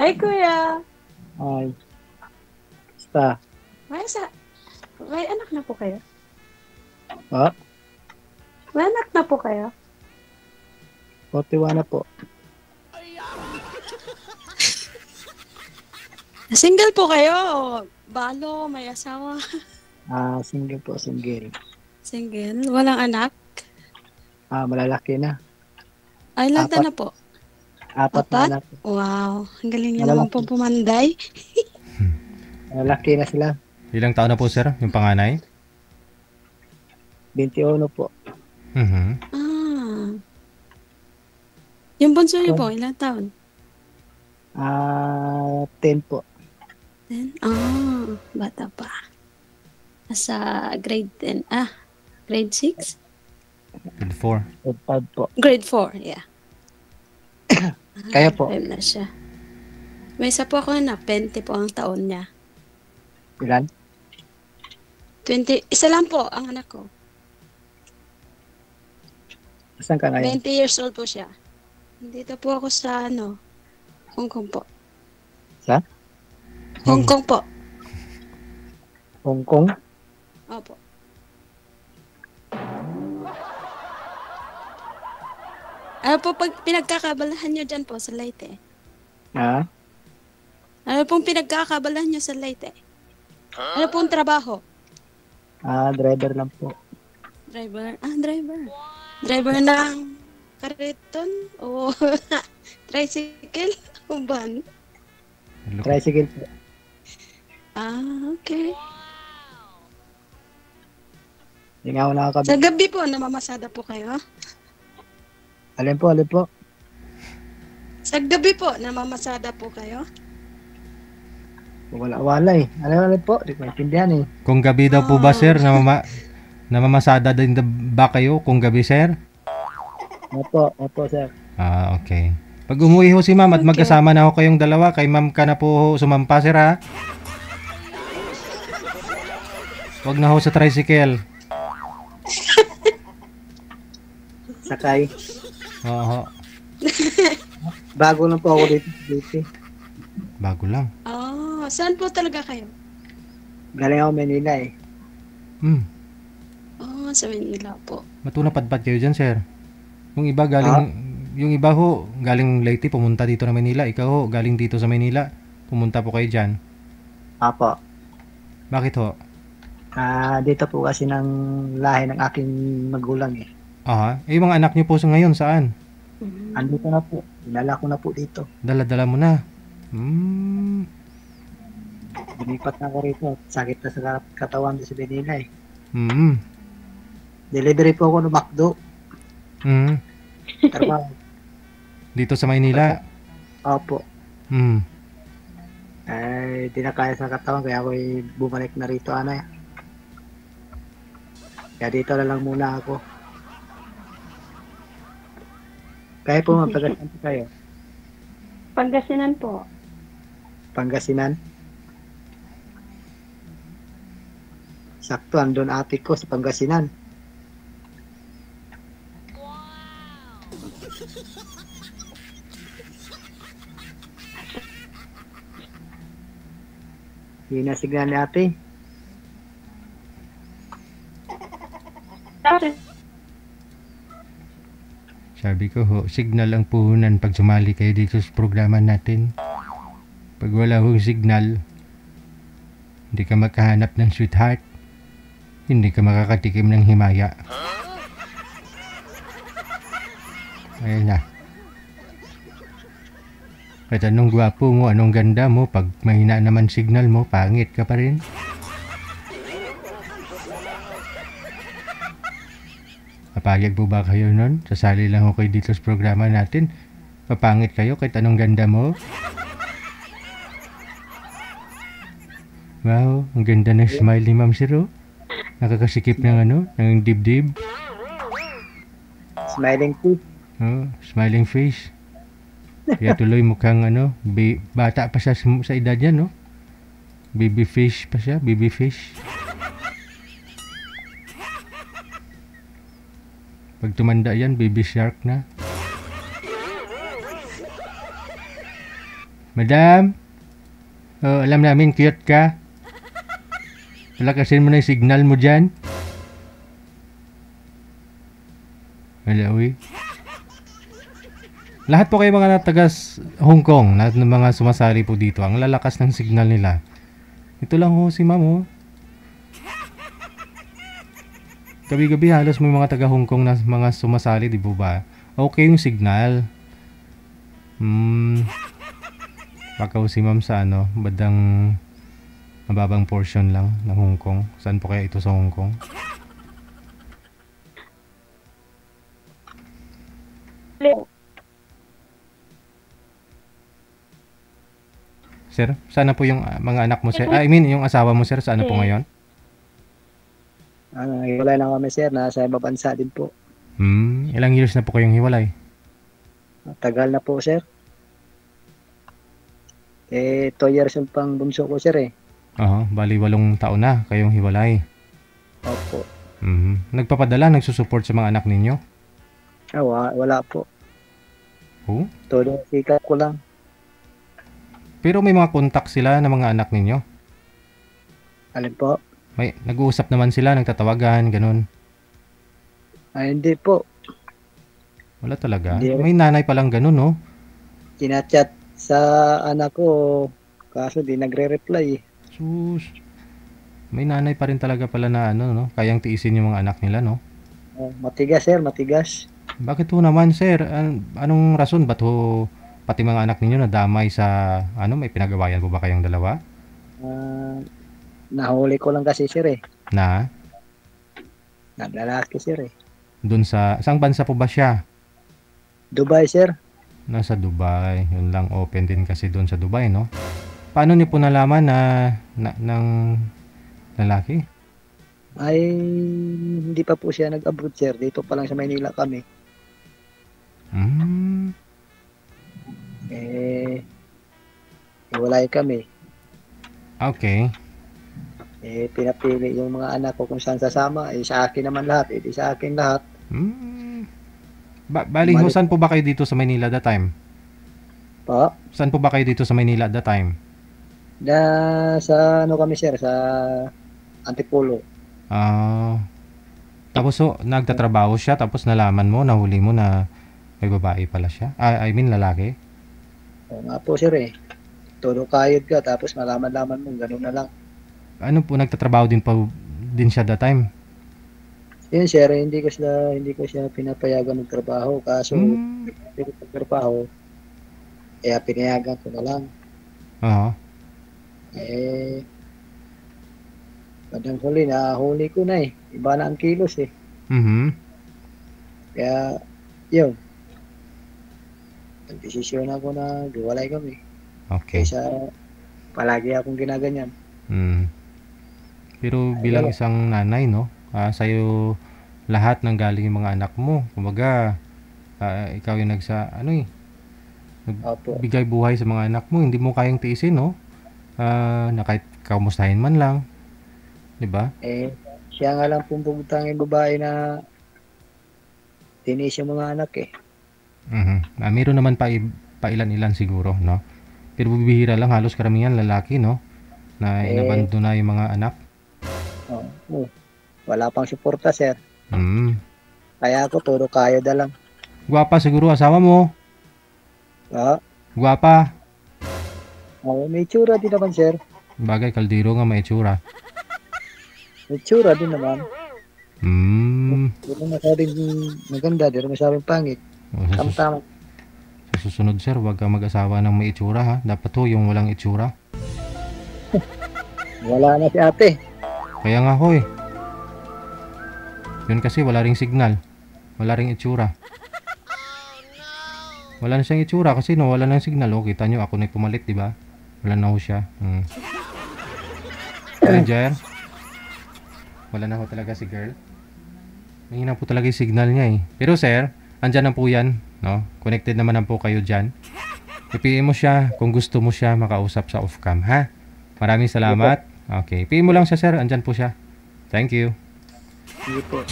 Ay, kuya. Ay, basta. May, sa, may anak na po kayo? Ah, May anak na po kayo? 41 na po. Single po kayo? O balo, may asawa? Single po, single. Single? Walang anak? Malalaki na. Ay, ilan Apat, na po? apat na Apat? anak. Wow. Ang galing niyo naman po Malalaki. pumanday. Malalaki na sila. Ilang taon na po, sir, yung panganay? 21 po. Mhm. Ah. Yung bunso niyo po, ilang taon? 10 po. Then, bata pa. Nasa grade 10. Grade 6? Good 4. 5 po. Grade 4, yeah. Kaya po. 5 na siya. May isa po ako na, 20 po ang taon niya. Ilan? 20, isa lang po ang anak ko. Saan ka ngayon? 20 years old po siya. Dito po ako sa, Hong Kong po. Sa? Hong Kong po. Hong Kong? Opo. Ano po pag pinagkakabalahan nyo dyan po sa Leyte? Ah, Ano pong pinagkakabalahan nyo sa Leyte? Ano pong trabaho? driver lang po. Driver? Driver. Driver ng kariton o tricycle o van? Tricycle po. Okay. Hindi nga ako nakakabit. Sa gabi po, namamasada po kayo? Alin po, alin po? Sa gabi po, namamasada po kayo? Wala eh. Alin po? Hindi ko maintindihan eh. Kung gabi daw po ba, sir, namamasada din ba kayo kung gabi, sir? Opo, sir. Okay. Pag umuwi ho si ma'am at Okay. magkasama na ho kayong dalawa, kay ma'am ka na po ho sumampa, sir, ha? Huwag na ho sa tricycle. Sakay. Oo. Bago lang po ako dito. Bago lang. Saan po talaga kayo? Galing ako Manila eh. Sa Manila po. Matunapadpad kayo dyan, sir. Yung iba galing, yung iba ho, galing Leyte, pumunta dito na Manila. Ikaw ho, galing dito sa Manila, pumunta po kayo dyan. Apo. Bakit ho? Dito po kasi ng lahi ng aking magulang eh. Yung mga anak niyo po sa ngayon, saan? Andito na po. Dinala ko na po dito. Dala-dala mo na. Lumipat na ako rito. Sakit na sa katawan ko sa Manila eh. Delivery po ako ng McDo. Trabaho. Dito sa Maynila. Opo. Di na kaya sa katawan kaya ako bumalik na rito Kaya dito na lang muna ako. Kaya po magpagasan po kayo. Pangasinan po. Pangasinan. Sakto, andun ate ko sa Pangasinan. Hindi na signal ni ate. Sabi ko ho, signal ang puhunan pag sumali kayo dito sa programa natin. Pag wala hong signal, hindi ka makahanap ng sweetheart. Hindi ka makakatikim ng himaya. Ayan na. At anong gwapo mo, anong ganda mo, pag mahina naman signal mo, pangit ka pa rin. Papayag po ba kayo nun? Sasali lang ako kayo dito sa programa natin. Papangit kayo kahit anong ganda mo. Wow, ang ganda ng smile ni Ma'am Sir, oh. Nakakasikip ng ng dibdib. Smiling face. Smiling face. Kaya tuloy mukhang bata pa siya sa edad niya, no? Baby fish pa siya, baby fish. Pag tumanda yan, baby shark na. Madam? Oh, alam namin, cute ka. Palakasin mo na yung signal mo dyan. Wala, uy. Lahat po kayo mga taga Hong Kong, lahat ng mga sumasali po dito, ang lalakas ng signal nila. Ito lang ho si ma'am, oh. Gabi-gabi halos may mga taga Hong Kong na mga sumasali, di ba? Okay yung signal. Baka ho si ma'am sa ano, badang mababang portion lang ng Hong Kong. Saan po kaya ito sa Hong Kong? Sir, sana po yung mga anak mo, sir. I mean, yung asawa mo, sir, saan po ngayon? Hiwalay lang kami, sir. Nasa ibang bansa din po. Ilang years na po kayong hiwalay? Tagal na po, sir. 2 years yung pang bunso ko, sir, eh. Oo, bali 8 taon na kayong hiwalay. Opo. Nagpapadala, nagsusupport sa mga anak ninyo? Wala po. Oh? Todo sikat ko lang. Pero may mga contact sila ng mga anak ninyo? Alin po? May nag-uusap naman sila, nagtatawagan, ganun. Hindi po. Wala talaga. Hindi. May nanay palang ganun, no? Kinachat sa anak ko, kaso di nagre-reply. Sus. May nanay pa rin talaga pala na ano, no? Kayang tiisin yung mga anak nila, no? Matigas, sir, matigas. Bakit ho naman, sir? Anong rason? Ba't ho pati mga anak ninyo nadamay sa, ano, may pinagawayan po ba kayong dalawa? Nahuli ko lang kasi, sir, eh. Na? Lalaki, sir, eh. Doon sa, saang bansa po ba siya? Dubai, sir. Nasa Dubai. Yun lang, open din kasi doon sa Dubai, no? Paano niyo po nalaman na ng lalaki? Ay, hindi pa po siya nag-abroad, sir. Dito pa lang sa Maynila kami. Hiwalay kami. Okay. Pinapili yung mga anak ko kung saan sasama. Sa akin naman lahat. Di sa akin lahat. Bali, saan po ba kayo dito sa Maynila that time? Po? Saan po ba kayo dito sa Maynila that time? Sa ano kami, sir? Sa Antipolo. Tapos nagtatrabaho siya, tapos nalaman mo, nahuli mo na may babae pala siya. I mean, lalaki. Oo nga po, sir, eh. Todo kayod ka, tapos malaman-laman mo, gano'n na lang. Ano po, nagtatrabaho din siya that time? Yun, sir, hindi ko siya pinapayagan magtrabaho. Kaso, hindi ko magtrabaho, kaya pinayagan ko na lang. Padang huli, nahuli ko na eh. Iba na ang kilos eh. Kaya, yun. Nagdesisyon ako na giwalay kami. Okay. Kaysa palagi akong ginaganyan. Pero bilang isang nanay, no? Sa'yo lahat ng galing yung mga anak mo. Kumbaga, ikaw yung nagbigay buhay sa mga anak mo. Hindi mo kayang tiisin, no? Na kahit kamustahin man lang. Diba? Siya nga lang pumbugtang yung babae na tinis yung mga anak eh. Meron naman pa ilan-ilan siguro, no? Pero bibihira lang, halos karamihan lalaki, no? Na inabando na yung mga anak. Wala pang suporta, sir. Kaya ako, todo kayod na lang. Gwapa siguro asawa mo. Gwapa. May itsura din naman, sir. Bagay, kaldero nga may itsura. May itsura din naman. Di rin masabing maganda, di rin masabing pangit. Tama-tama. Sa susunod, sir, huwag kang mag-asawa ng may itsura, ha? Dapat ho, yung walang itsura. Wala na si ate. Kaya nga, hoy. Yun kasi, wala ring signal. Wala ring itsura. Wala na siyang itsura kasi no, wala nang signal. Oh, kita nyo, ako na pumalit, di ba? Wala na ho siya. Ranger? Wala na ho talaga si girl. Mahina po talaga yung signal niya eh. Pero sir, andyan na po yan. No? Connected naman na po kayo dyan. I-PM mo siya kung gusto mo siya makausap sa off-cam, ha? Maraming salamat. Okay. PM mo lang siya, sir. Andyan po siya. Thank you. Sige po.